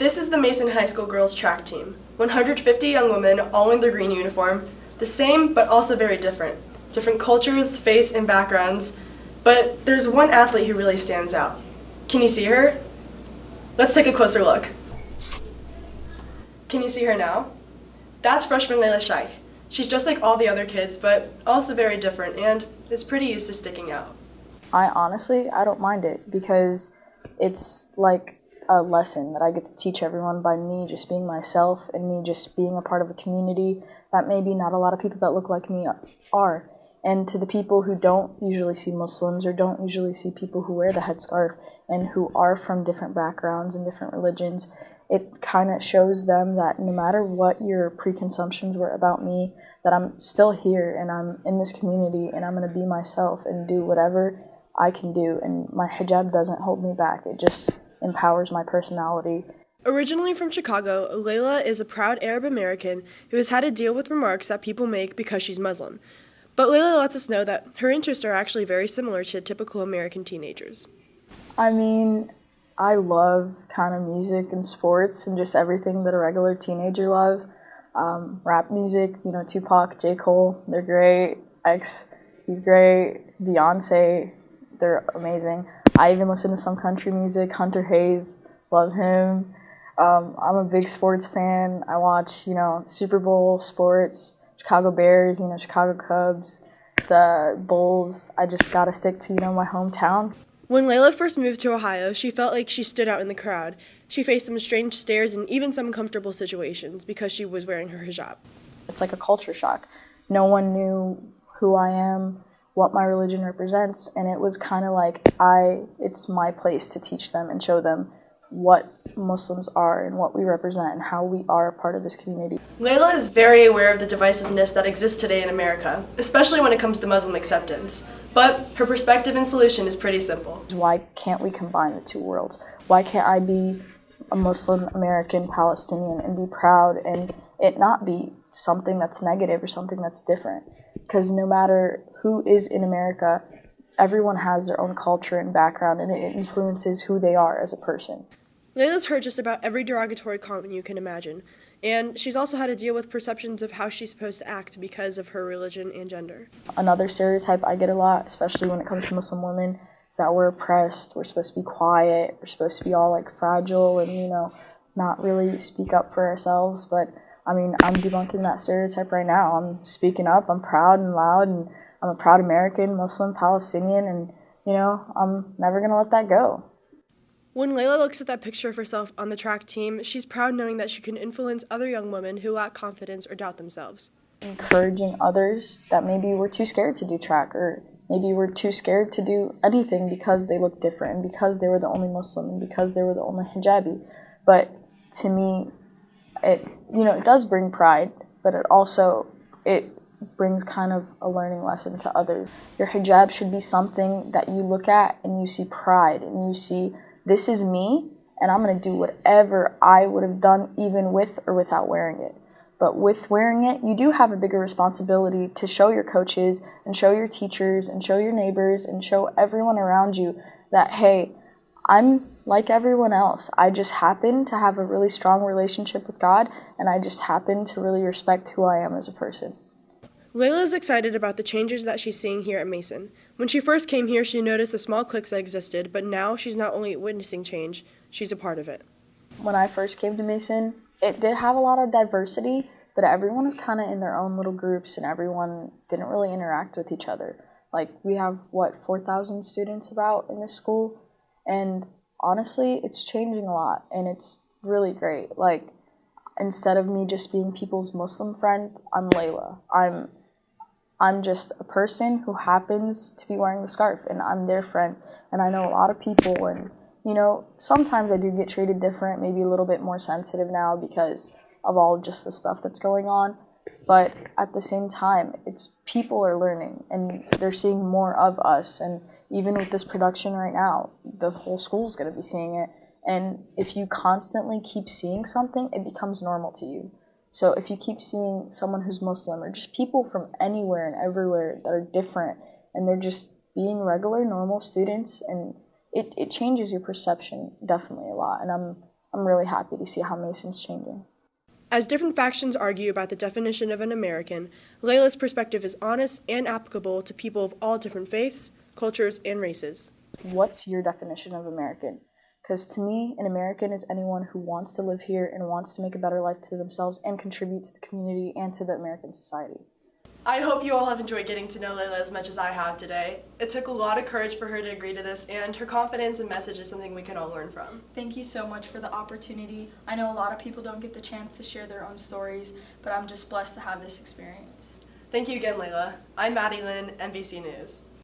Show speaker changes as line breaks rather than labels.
This is the Mason High School girls track team. 150 young women, all in their green uniform. The same, but also very different. Different cultures, faiths, and backgrounds. But there's one athlete who really stands out. Can you see her? Let's take a closer look. Can you see her now? That's freshman Laila Shaikh. She's just like all the other kids, but also very different and is pretty used to sticking out.
I don't mind it because it's like a lesson that I get to teach everyone by me just being myself and me just being a part of a community that maybe not a lot of people that look like me are. And to the people who don't usually see Muslims or don't usually see people who wear the headscarf and who are from different backgrounds and different religions, it kind of shows them that no matter what your preconceptions were about me, that I'm still here and I'm in this community and I'm going to be myself and do whatever I can do. And my hijab doesn't hold me back. It just empowers my personality.
Originally from Chicago, Laila is a proud Arab American who has had to deal with remarks that people make because she's Muslim. But Laila lets us know that her interests are actually very similar to typical American teenagers.
I mean, I love kind of music and sports and just everything that a regular teenager loves. Rap music, Tupac, J. Cole, they're great. X, he's great. Beyonce, they're amazing. I even listen to some country music. Hunter Hayes, love him. I'm a big sports fan. I watch, Super Bowl sports, Chicago Bears, Chicago Cubs, the Bulls. I just gotta stick to, my hometown.
When Laila first moved to Ohio, she felt like she stood out in the crowd. She faced some strange stares and even some uncomfortable situations because she was wearing her hijab.
It's like a culture shock. No one knew who I am, what my religion represents, and it was kind of like it's my place to teach them and show them what Muslims are and what we represent and how we are a part of this community.
Laila is very aware of the divisiveness that exists today in America, especially when it comes to Muslim acceptance. But her perspective and solution is pretty simple.
Why can't we combine the two worlds? Why can't I be a Muslim American Palestinian and be proud and it not be something that's negative or something that's different? Because no matter who is in America, everyone has their own culture and background and it influences who they are as a person.
Laila's heard just about every derogatory comment you can imagine, and she's also had to deal with perceptions of how she's supposed to act because of her religion and gender.
Another stereotype I get a lot, especially when it comes to Muslim women, is that we're oppressed, we're supposed to be quiet, we're supposed to be all fragile and, not really speak up for ourselves. But I'm debunking that stereotype right now. I'm speaking up, I'm proud and loud, and I'm a proud American, Muslim, Palestinian, and, I'm never gonna let that go.
When Laila looks at that picture of herself on the track team, she's proud knowing that she can influence other young women who lack confidence or doubt themselves.
Encouraging others that maybe were too scared to do track or maybe were too scared to do anything because they looked different and because they were the only Muslim and because they were the only hijabi. But to me, it does bring pride, but it brings kind of a learning lesson to others. Your hijab should be something that you look at and you see pride and you see, this is me, and I'm going to do whatever I would have done even with or without wearing it. But with wearing it, you do have a bigger responsibility to show your coaches and show your teachers and show your neighbors and show everyone around you that, hey, I'm like everyone else. I just happen to have a really strong relationship with God, and I just happen to really respect who I am as a person.
Laila is excited about the changes that she's seeing here at Mason. When she first came here, she noticed the small cliques that existed, but now she's not only witnessing change, she's a part of it.
When I first came to Mason, it did have a lot of diversity, but everyone was kind of in their own little groups and everyone didn't really interact with each other. We have, 4,000 students about in this school, and honestly, it's changing a lot, and it's really great. Instead of me just being people's Muslim friend, I'm Laila. I'm just a person who happens to be wearing the scarf, and I'm their friend. And I know a lot of people, and, sometimes I do get treated different, maybe a little bit more sensitive now because of all just the stuff that's going on. But at the same time, it's people are learning, and they're seeing more of us. And even with this production right now, the whole school's going to be seeing it. And if you constantly keep seeing something, it becomes normal to you. So if you keep seeing someone who's Muslim or just people from anywhere and everywhere that are different and they're just being regular, normal students, and it changes your perception definitely a lot. And I'm really happy to see how Mason's changing.
As different factions argue about the definition of an American, Laila's perspective is honest and applicable to people of all different faiths, cultures, and races.
What's your definition of American? Because to me, an American is anyone who wants to live here and wants to make a better life to themselves and contribute to the community and to the American society.
I hope you all have enjoyed getting to know Laila as much as I have today. It took a lot of courage for her to agree to this, and her confidence and message is something we can all learn from.
Thank you so much for the opportunity. I know a lot of people don't get the chance to share their own stories, but I'm just blessed to have this experience.
Thank you again, Laila. I'm Maddie Lin, NBC News.